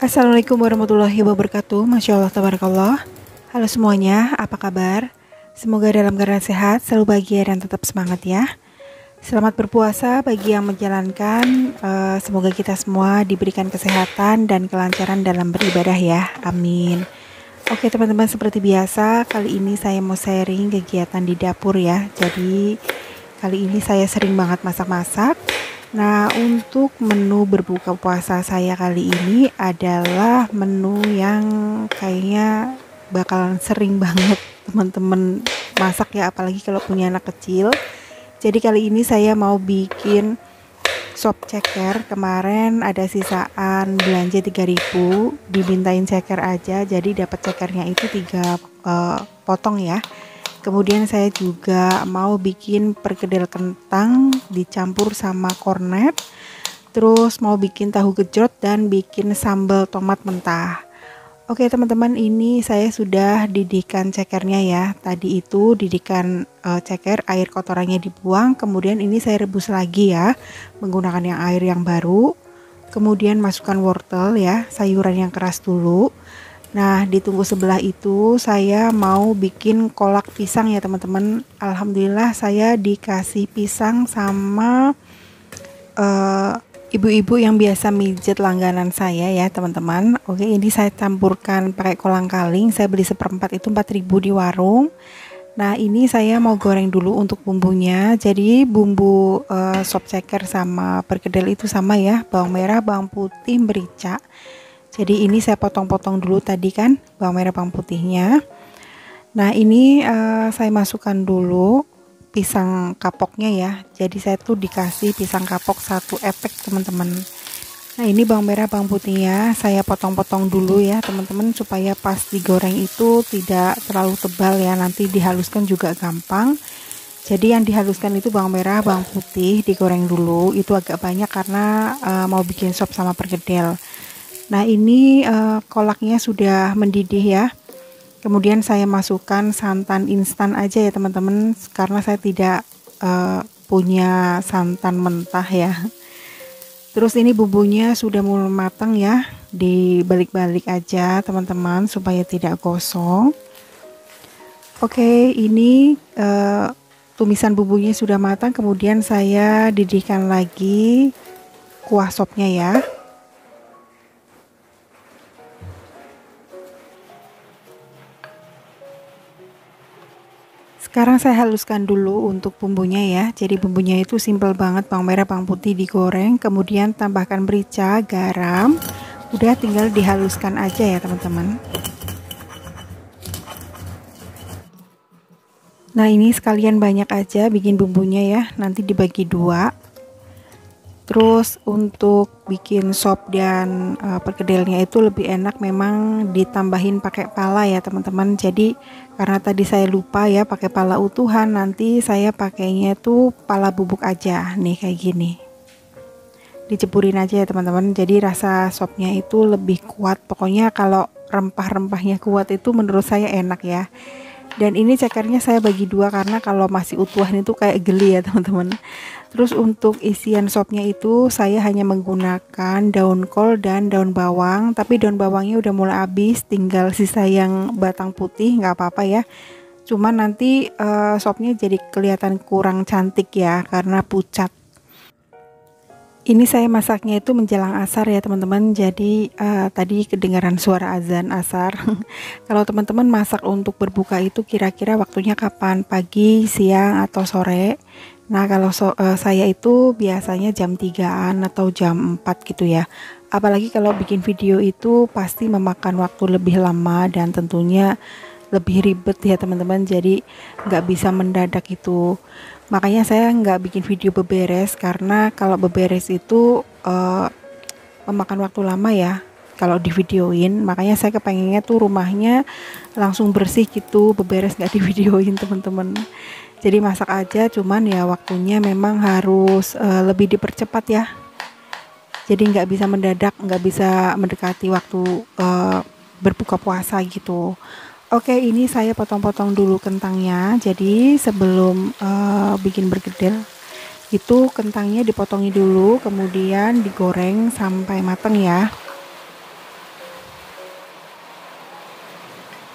Assalamualaikum warahmatullahi wabarakatuh. Masya Allah, tabarakallah. Halo semuanya, apa kabar? Semoga dalam keadaan sehat, selalu bahagia dan tetap semangat ya. Selamat berpuasa bagi yang menjalankan. Semoga kita semua diberikan kesehatan dan kelancaran dalam beribadah ya. Amin. Oke teman-teman, seperti biasa kali ini saya mau sharing kegiatan di dapur ya. Jadi kali ini saya sering banget masak-masak. Nah, untuk menu berbuka puasa saya kali ini adalah menu yang kayaknya bakalan sering banget teman-teman masak ya, apalagi kalau punya anak kecil. Jadi kali ini saya mau bikin sop ceker. Kemarin ada sisaan belanja 3.000, dimintain ceker aja, jadi dapat cekernya itu 3 potong ya. Kemudian saya juga mau bikin perkedel kentang dicampur sama kornet. Terus mau bikin tahu gejrot dan bikin sambal tomat mentah. Oke teman-teman, ini saya sudah didihkan cekernya ya. Tadi itu didihkan ceker, air kotorannya dibuang. Kemudian ini saya rebus lagi ya, menggunakan yang air yang baru. Kemudian masukkan wortel ya, sayuran yang keras dulu. Nah, ditunggu sebelah itu saya mau bikin kolak pisang ya teman-teman. Alhamdulillah saya dikasih pisang sama ibu-ibu yang biasa mijet langganan saya ya teman-teman. Oke, ini saya campurkan pakai kolang kaling. Saya beli seperempat itu 4.000 di warung. Nah, ini saya mau goreng dulu untuk bumbunya. Jadi bumbu sop ceker sama perkedel itu sama ya, bawang merah, bawang putih, merica. Jadi ini saya potong-potong dulu tadi kan bawang merah bawang putihnya. Nah ini saya masukkan dulu pisang kapoknya ya. Jadi saya tuh dikasih pisang kapok 1 epek teman-teman. Nah ini bawang merah bawang putihnya saya potong-potong dulu ya teman-teman, supaya pas digoreng itu tidak terlalu tebal ya, nanti dihaluskan juga gampang. Jadi yang dihaluskan itu bawang merah bawang putih digoreng dulu, itu agak banyak karena mau bikin sop sama perkedel. Nah ini kolaknya sudah mendidih ya. Kemudian saya masukkan santan instan aja ya teman-teman, karena saya tidak punya santan mentah ya. Terus ini bumbunya sudah mulai matang ya, dibalik-balik aja teman-teman supaya tidak gosong. Oke, ini tumisan bumbunya sudah matang. Kemudian saya didihkan lagi kuah sopnya ya. Sekarang saya haluskan dulu untuk bumbunya ya. Jadi bumbunya itu simple banget, bawang merah, bawang putih digoreng, kemudian tambahkan merica, garam. Udah tinggal dihaluskan aja ya teman-teman. Nah ini sekalian banyak aja bikin bumbunya ya, nanti dibagi 2. Terus untuk bikin sop dan perkedelnya itu lebih enak memang ditambahin pakai pala ya teman-teman. Jadi karena tadi saya lupa ya pakai pala utuhan, nanti saya pakainya tuh pala bubuk aja nih kayak gini. Diceburin aja ya teman-teman. Jadi rasa sopnya itu lebih kuat. Pokoknya kalau rempah-rempahnya kuat itu menurut saya enak ya. Dan ini cekernya saya bagi 2 karena kalau masih utuhan itu kayak geli ya teman-teman. Terus untuk isian sopnya itu saya hanya menggunakan daun kol dan daun bawang, tapi daun bawangnya udah mulai habis, tinggal sisa yang batang putih, nggak apa-apa ya. Cuman nanti sopnya jadi kelihatan kurang cantik ya karena pucat. Ini saya masaknya itu menjelang asar ya teman-teman. Jadi tadi kedengaran suara azan asar. Kalau teman-teman masak untuk berbuka itu kira-kira waktunya kapan? Pagi, siang, atau sore? Nah kalau saya itu biasanya jam 3-an atau jam 4 gitu ya. Apalagi kalau bikin video itu pasti memakan waktu lebih lama dan tentunya lebih ribet ya teman-teman. Jadi nggak bisa mendadak itu. Makanya saya nggak bikin video beberes, karena kalau beberes itu memakan waktu lama ya kalau di videoin. Makanya saya kepengennya tuh rumahnya langsung bersih gitu, beberes nggak di videoin teman-teman. Jadi masak aja, cuman ya waktunya memang harus lebih dipercepat ya. Jadi nggak bisa mendadak, nggak bisa mendekati waktu berbuka puasa gitu. Oke, ini saya potong-potong dulu kentangnya. Jadi sebelum bikin berkedel itu kentangnya dipotongi dulu, kemudian digoreng sampai matang ya.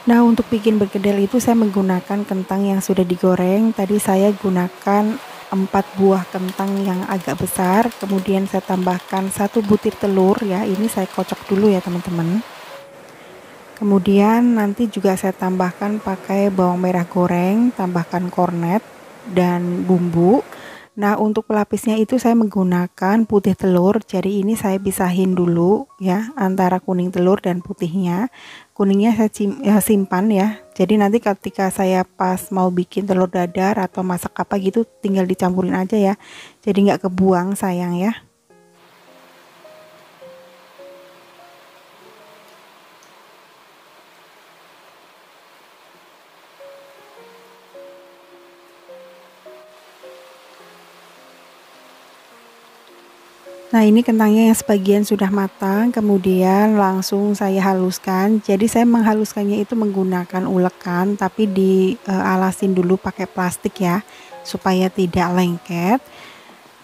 Nah, untuk bikin berkedel itu saya menggunakan kentang yang sudah digoreng. Tadi saya gunakan 4 buah kentang yang agak besar, kemudian saya tambahkan 1 butir telur ya. Ini saya kocok dulu ya, teman-teman. Kemudian nanti juga saya tambahkan pakai bawang merah goreng, tambahkan kornet dan bumbu. Nah, untuk pelapisnya itu saya menggunakan putih telur. Jadi ini saya pisahin dulu ya antara kuning telur dan putihnya. Kuningnya saya simpan ya. Jadi nanti ketika saya pas mau bikin telur dadar atau masak apa gitu tinggal dicampurin aja ya. Jadi nggak kebuang, sayang ya. Nah, ini kentangnya yang sebagian sudah matang, kemudian langsung saya haluskan. Jadi saya menghaluskannya itu menggunakan ulekan, tapi dialasin dulu pakai plastik ya, supaya tidak lengket.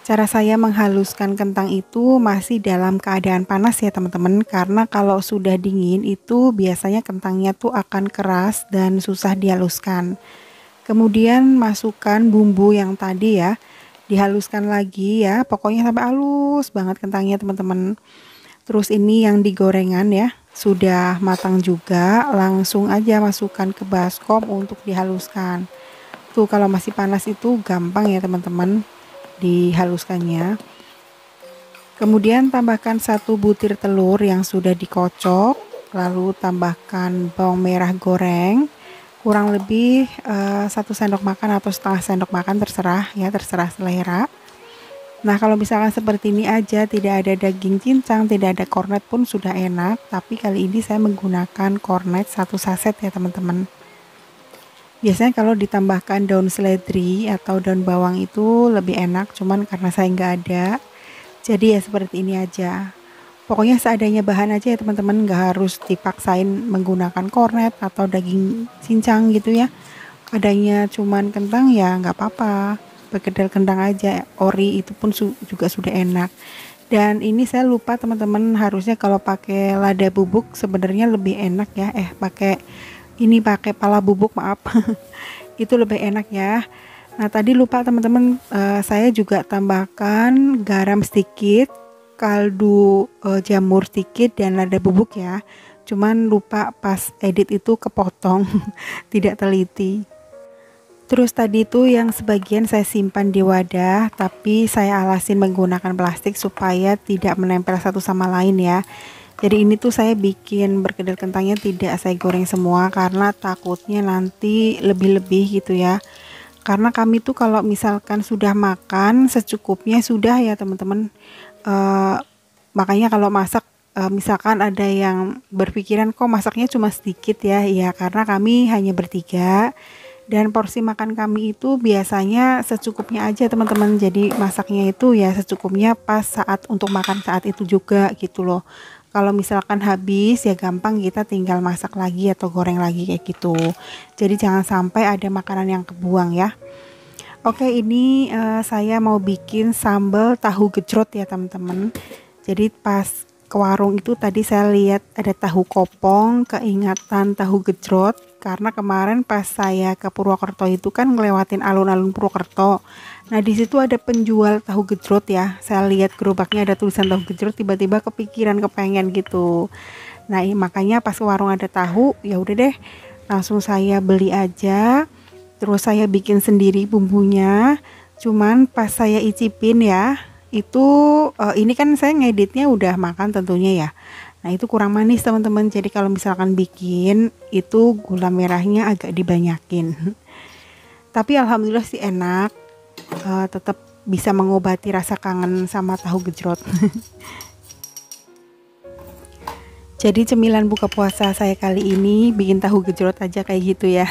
Cara saya menghaluskan kentang itu masih dalam keadaan panas ya teman-teman, karena kalau sudah dingin itu biasanya kentangnya tuh akan keras dan susah dihaluskan. Kemudian masukkan bumbu yang tadi ya, dihaluskan lagi ya, pokoknya sampai halus banget kentangnya teman-teman. Terus ini yang digorengan ya, sudah matang juga, langsung aja masukkan ke baskom untuk dihaluskan. Tuh kalau masih panas itu gampang ya teman-teman dihaluskannya. Kemudian tambahkan 1 butir telur yang sudah dikocok, lalu tambahkan bawang merah goreng, kurang lebih 1 sendok makan atau setengah sendok makan, terserah ya, terserah selera. Nah, kalau misalkan seperti ini aja, tidak ada daging cincang, tidak ada kornet pun sudah enak, tapi kali ini saya menggunakan kornet 1 saset ya teman-teman. Biasanya kalau ditambahkan daun seledri atau daun bawang itu lebih enak, cuman karena saya nggak ada, jadi ya seperti ini aja. Pokoknya seadanya bahan aja ya teman-teman, nggak harus dipaksain menggunakan kornet atau daging cincang gitu ya. Adanya cuman kentang ya nggak apa-apa, perkedel kentang aja, ori itu pun juga sudah enak. Dan ini saya lupa teman-teman, harusnya kalau pakai lada bubuk sebenarnya lebih enak ya, pakai pala bubuk, maaf. Itu lebih enak ya. Nah, tadi lupa teman-teman, saya juga tambahkan garam sedikit, kaldu jamur sedikit, dan lada bubuk ya. Cuman lupa pas edit itu kepotong, tidak teliti. Terus tadi tuh yang sebagian saya simpan di wadah, tapi saya alasin menggunakan plastik supaya tidak menempel satu sama lain ya. Jadi ini tuh saya bikin berkedel kentangnya tidak saya goreng semua karena takutnya nanti lebih-lebih gitu ya. Karena kami tuh kalau misalkan sudah makan secukupnya sudah ya teman-teman. Eh, Makanya kalau masak, misalkan ada yang berpikiran kok masaknya cuma sedikit ya, ya karena kami hanya bertiga dan porsi makan kami itu biasanya secukupnya aja teman-teman. Jadi masaknya itu ya secukupnya pas saat untuk makan saat itu juga gitu loh. Kalau misalkan habis ya gampang kita tinggal masak lagi atau goreng lagi kayak gitu. Jadi jangan sampai ada makanan yang kebuang ya. Oke, ini saya mau bikin sambal tahu gejrot ya teman-teman. Jadi pas ke warung itu tadi saya lihat ada tahu kopong, keingatan tahu gejrot karena kemarin pas saya ke Purwokerto itu kan ngelewatin alun-alun Purwokerto. Nah, di situ ada penjual tahu gejrot ya. Saya lihat gerobaknya ada tulisan tahu gejrot, tiba-tiba kepikiran kepengen gitu. Nah, makanya pas ke warung ada tahu, ya udah deh, langsung saya beli aja. Terus saya bikin sendiri bumbunya. Cuman pas saya icipin ya, itu ini kan saya ngeditnya udah makan tentunya ya. Nah, itu kurang manis teman-teman. Jadi kalau misalkan bikin itu gula merahnya agak dibanyakin. Tapi alhamdulillah sih enak. Tetap bisa mengobati rasa kangen sama tahu gejrot. Jadi cemilan buka puasa saya kali ini bikin tahu gejrot aja kayak gitu ya.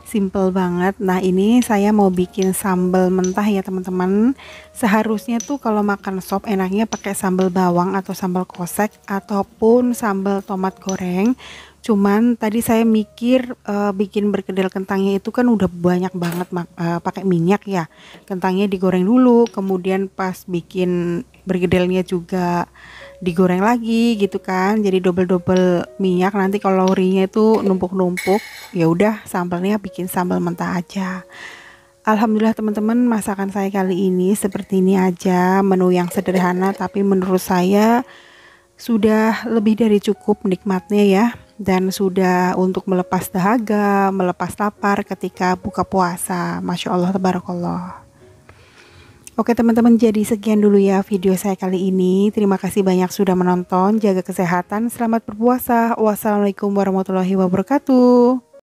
Simple banget. Nah, ini saya mau bikin sambal mentah ya teman-teman. Seharusnya tuh kalau makan sop enaknya pakai sambal bawang atau sambal kosek ataupun sambal tomat goreng. Cuman tadi saya mikir bikin berkedel kentangnya itu kan udah banyak banget pakai minyak ya. Kentangnya digoreng dulu, kemudian pas bikin berkedelnya juga digoreng lagi gitu kan, jadi double minyak, nanti kalorinya itu numpuk-numpuk. Ya udah, sambalnya bikin sambal mentah aja. Alhamdulillah teman-teman, masakan saya kali ini seperti ini aja, menu yang sederhana tapi menurut saya sudah lebih dari cukup nikmatnya ya, dan sudah untuk melepas dahaga, melepas lapar ketika buka puasa. Masya Allah, tabarakallah. Oke teman-teman, jadi sekian dulu ya video saya kali ini. Terima kasih banyak sudah menonton. Jaga kesehatan, selamat berpuasa. Wassalamualaikum warahmatullahi wabarakatuh.